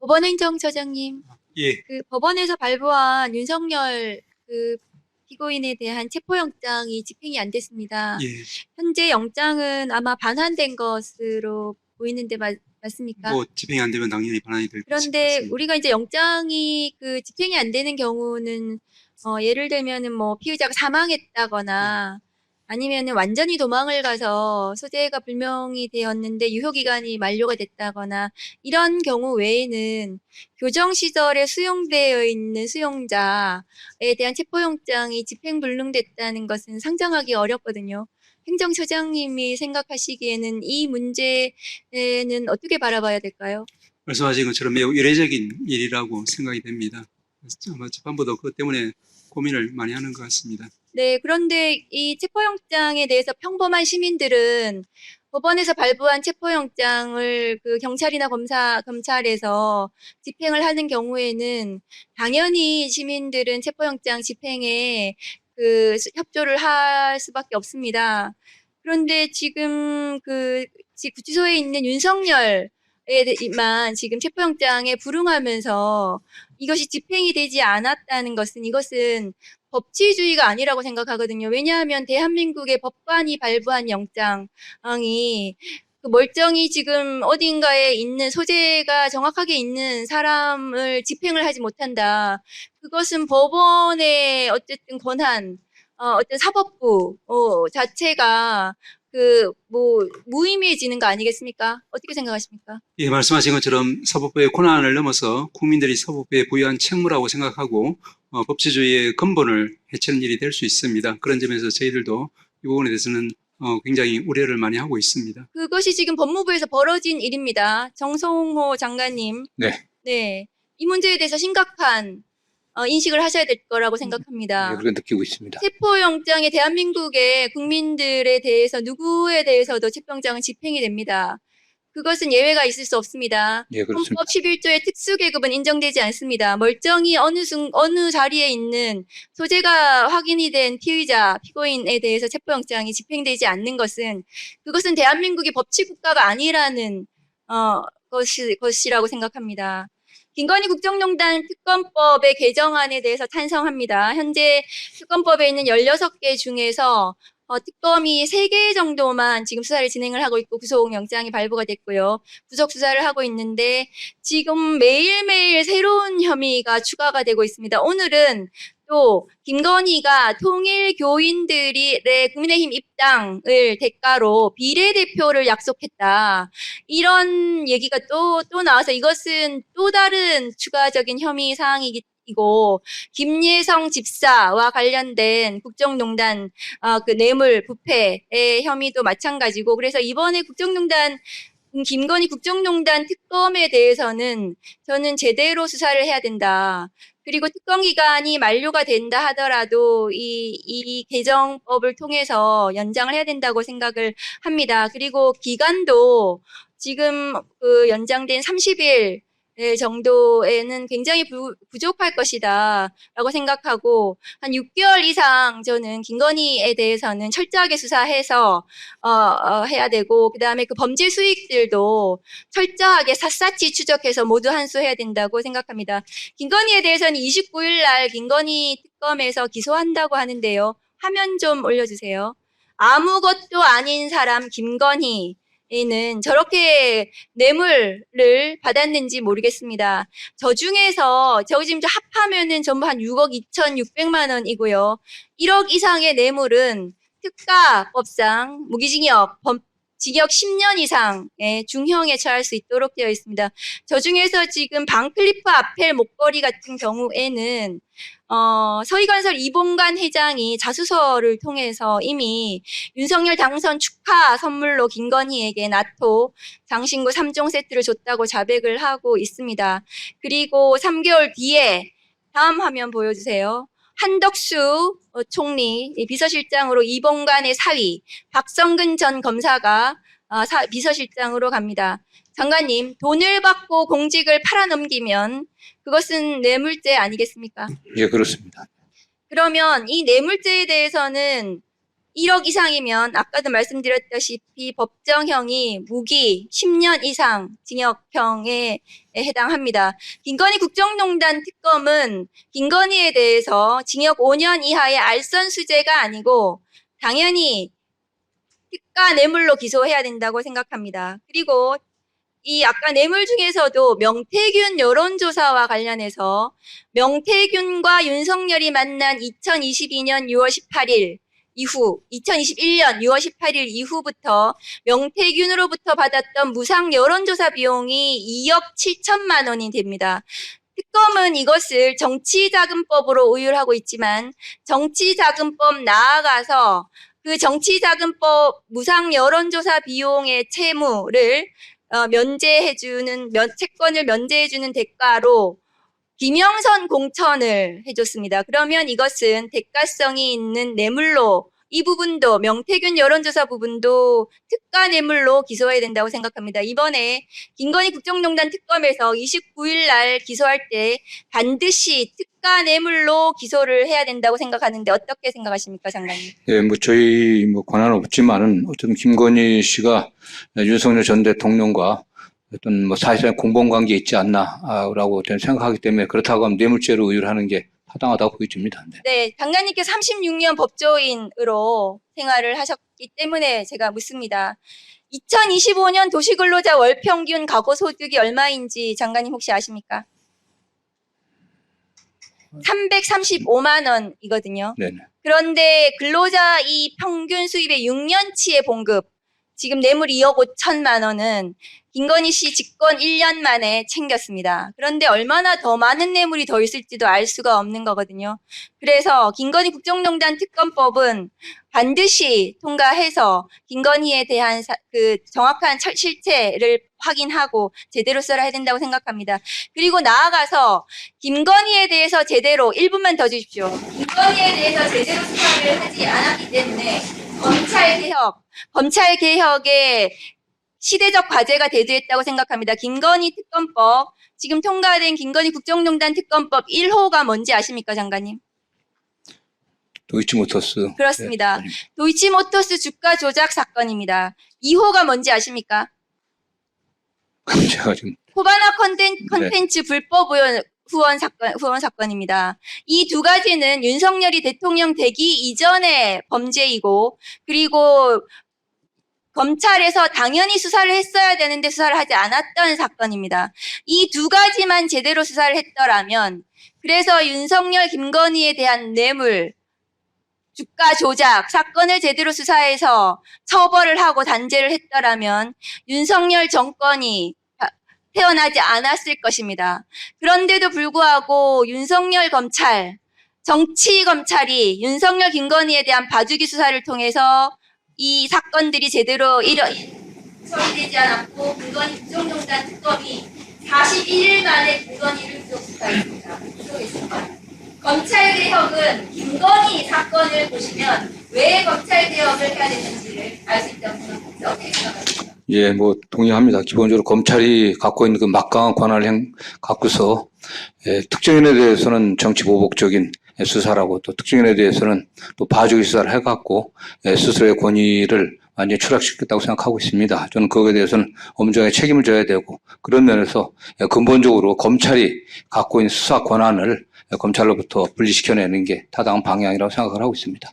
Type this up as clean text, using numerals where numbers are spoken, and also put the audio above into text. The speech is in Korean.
법원행정처장님, 예, 법원에서 발부한 윤석열 피고인에 대한 체포영장이 집행이 안 됐습니다. 예. 현재 영장은 아마 반환된 것으로 보이는데 맞습니까? 뭐 집행이 안 되면 당연히 반환이 될 것일 것 그런데 같습니다. 우리가 이제 영장이 집행이 안 되는 경우는 예를 들면은 뭐 피의자가 사망했다거나 아니면은 완전히 도망을 가서 소재가 불명이 되었는데 유효기간이 만료가 됐다거나 이런 경우 외에는 교정시설에 수용되어 있는 수용자에 대한 체포영장이 집행불능됐다는 것은 상정하기 어렵거든요. 행정처장님이 생각하시기에는 이 문제는 어떻게 바라봐야 될까요? 말씀하신 것처럼 매우 이례적인 일이라고 생각이 됩니다. 그래서 아마 재판부도 그것 때문에 고민을 많이 하는 것 같습니다. 네, 그런데 이 체포영장에 대해서 평범한 시민들은 법원에서 발부한 체포영장을 경찰이나 검찰에서 집행을 하는 경우에는 당연히 시민들은 체포영장 집행에 협조를 할 수밖에 없습니다. 그런데 지금 구치소에 있는 윤석열에만 지금 체포영장에 불응하면서 이것이 집행이 되지 않았다는 것은 이것은 법치주의가 아니라고 생각하거든요. 왜냐하면 대한민국의 법관이 발부한 영장이 멀쩡히 지금 어딘가에 있는 소재가 정확하게 있는 사람을 집행을 하지 못한다. 그것은 법원의 어쨌든 권한, 어떤 사법부 자체가 무의미해지는 거 아니겠습니까? 어떻게 생각하십니까? 예, 말씀하신 것처럼 사법부의 권한을 넘어서 국민들이 사법부에 부여한 책무라고 생각하고 법치주의의 근본을 해치는 일이 될 수 있습니다. 그런 점에서 저희들도 이 부분에 대해서는 굉장히 우려를 많이 하고 있습니다. 그것이 지금 법무부에서 벌어진 일입니다. 정성호 장관님. 네. 네. 이 문제에 대해서 심각한 인식을 하셔야 될 거라고 생각합니다. 네, 그렇게 느끼고 있습니다. 체포영장이 대한민국의 국민들에 대해서 누구에 대해서도 체포영장은 집행이 됩니다. 그것은 예외가 있을 수 없습니다. 예, 그렇습니다. 헌법 11조의 특수계급은 인정되지 않습니다. 멀쩡히 어느 자리에 있는 소재가 확인이 된 피의자, 피고인에 대해서 체포영장이 집행되지 않는 그것은 대한민국의 법치국가가 아니라는 것이라고 생각합니다. 김건희 국정농단 특검법의 개정안에 대해서 찬성합니다. 현재 특검법에 있는 16개 중에서 특검이 3개 정도만 지금 수사를 진행을 하고 있고 구속영장이 발부가 됐고요. 구속 수사를 하고 있는데 지금 매일매일 새로운 혐의가 추가가 되고 있습니다. 오늘은 또 김건희가 통일교인들의 국민의힘 입당을 대가로 비례대표를 약속했다. 이런 얘기가 또 나와서 이것은 또 다른 추가적인 혐의 사항이고 김예성 집사와 관련된 국정농단 뇌물 부패의 혐의도 마찬가지고 그래서 이번에 김건희 국정농단 특검에 대해서는 저는 제대로 수사를 해야 된다. 그리고 특검 기간이 만료가 된다 하더라도 이 개정법을 통해서 연장을 해야 된다고 생각을 합니다. 그리고 기간도 지금 연장된 30일 정도에는 굉장히 부족할 것이다 라고 생각하고 한 6개월 이상 저는 김건희에 대해서는 철저하게 수사해서 해야 되고 그다음에 범죄 수익들도 철저하게 샅샅이 추적해서 모두 한수해야 된다고 생각합니다. 김건희에 대해서는 29일 날 김건희 특검에서 기소한다고 하는데요. 화면 좀 올려주세요. 아무것도 아닌 사람 김건희 는 저렇게 뇌물을 받았는지 모르겠습니다. 저 중에서 지금 합하면은 전부 한 6억 2,600만 원이고요. 1억 이상의 뇌물은 특가법상 무기징역, 징역 10년 이상의 중형에 처할 수 있도록 되어 있습니다. 저 중에서 지금 방클리프 아펠 목걸이 같은 경우에는 서희건설 이봉관 회장이 자수서를 통해서 이미 윤석열 당선 축하 선물로 김건희에게 나토 장신구 3종 세트를 줬다고 자백을 하고 있습니다. 그리고 3개월 뒤에 다음 화면 보여주세요. 한덕수 총리 비서실장으로 이봉관의 사위 박성근 전 검사가 비서실장으로 갑니다. 장관님, 돈을 받고 공직을 팔아넘기면 그것은 뇌물죄 아니겠습니까? 예, 그렇습니다. 그러면 이 뇌물죄에 대해서는 1억 이상이면 아까도 말씀드렸다시피 법정형이 무기 10년 이상 징역형에 해당합니다. 김건희 국정농단 특검은 김건희에 대해서 징역 5년 이하의 알선수재가 아니고 당연히 특가 뇌물로 기소해야 된다고 생각합니다. 그리고 이 아까 뇌물 중에서도 명태균 여론조사와 관련해서 명태균과 윤석열이 만난 2022년 6월 18일 이후 2021년 6월 18일 이후부터 명태균으로부터 받았던 무상 여론조사 비용이 2억 7천만 원이 됩니다. 특검은 이것을 정치자금법으로 의율하고 있지만 정치자금법 나아가서 그 정치자금법 무상 여론조사 비용의 채무를 채권을 면제해주는 대가로 김영선 공천을 해줬습니다. 그러면 이것은 대가성이 있는 뇌물로 이 부분도 명태균 여론조사 부분도 특가 뇌물로 기소해야 된다고 생각합니다. 이번에 김건희 국정농단 특검에서 29일 날 기소할 때 반드시 특가 뇌물로 기소를 해야 된다고 생각하는데 어떻게 생각하십니까, 장관님? 예, 저희 권한은 없지만은 어쨌든 김건희 씨가 윤석열 전 대통령과 어떤 사실상 공범관계 있지 않나라고 저는 생각하기 때문에 그렇다고 하면 뇌물죄로 의율하는 게 타당하다고 보여집니다. 네. 네, 장관님께서 36년 법조인으로 생활을 하셨기 때문에 제가 묻습니다. 2025년 도시근로자 월평균 가구소득이 얼마인지 장관님 혹시 아십니까? 335만 원이거든요. 네네. 그런데 근로자 이 평균 수입의 6년치의 봉급, 지금 뇌물 2억 5천만 원은 김건희 씨 집권 1년 만에 챙겼습니다. 그런데 얼마나 더 많은 뇌물이 더 있을지도 알 수가 없는 거거든요. 그래서 김건희 국정농단 특검법은 반드시 통과해서 김건희에 대한 그 정확한 실체를 확인하고 제대로 써야 된다고 생각합니다. 그리고 나아가서 김건희에 대해서 제대로 1분만 더 주십시오. 김건희에 대해서 제대로 수사를 하지 않았기 때문에 검찰개혁의 시대적 과제가 대두했다고 생각합니다. 김건희 특검법, 지금 통과된 김건희 국정농단 특검법 1호가 뭔지 아십니까, 장관님? 도이치모터스. 그렇습니다. 네. 도이치모터스 주가 조작 사건입니다. 2호가 뭔지 아십니까? 제가 지금 코바나 컨텐츠 불법 후원 사건입니다. 이 두 가지는 윤석열이 대통령 되기 이전의 범죄이고, 그리고 검찰에서 당연히 수사를 했어야 되는데 수사를 하지 않았던 사건입니다. 이 두 가지만 제대로 수사를 했더라면, 그래서 윤석열, 김건희에 대한 뇌물, 주가 조작 사건을 제대로 수사해서 처벌을 하고 단죄를 했더라면 윤석열 정권이 태어나지 않았을 것입니다. 그런데도 불구하고 윤석열 검찰, 정치 검찰이 윤석열, 김건희에 대한 봐주기 수사를 통해서 이 사건들이 제대로 처리되지 않았고 김건희 국정농단 특검이 41일 만에 김건희를 구속했습니다. 검찰개혁은 김건희 사건을 보시면 왜 검찰개혁을 해야 되는지를 알 수 있다고 생각합니다. 어떻게 생각하십니까? 예, 동의합니다. 기본적으로 검찰이 갖고 있는 그 막강한 권한을 갖고서 특정인에 대해서는 정치보복적인 수사라고 또 특정인에 대해서는 또 봐주기 수사를 해갖고 스스로의 권위를 완전히 추락시켰다고 생각하고 있습니다. 저는 그거에 대해서는 엄정하게 책임을 져야 되고 그런 면에서 근본적으로 검찰이 갖고 있는 수사 권한을 검찰로부터 분리시켜내는 게 타당한 방향이라고 생각을 하고 있습니다.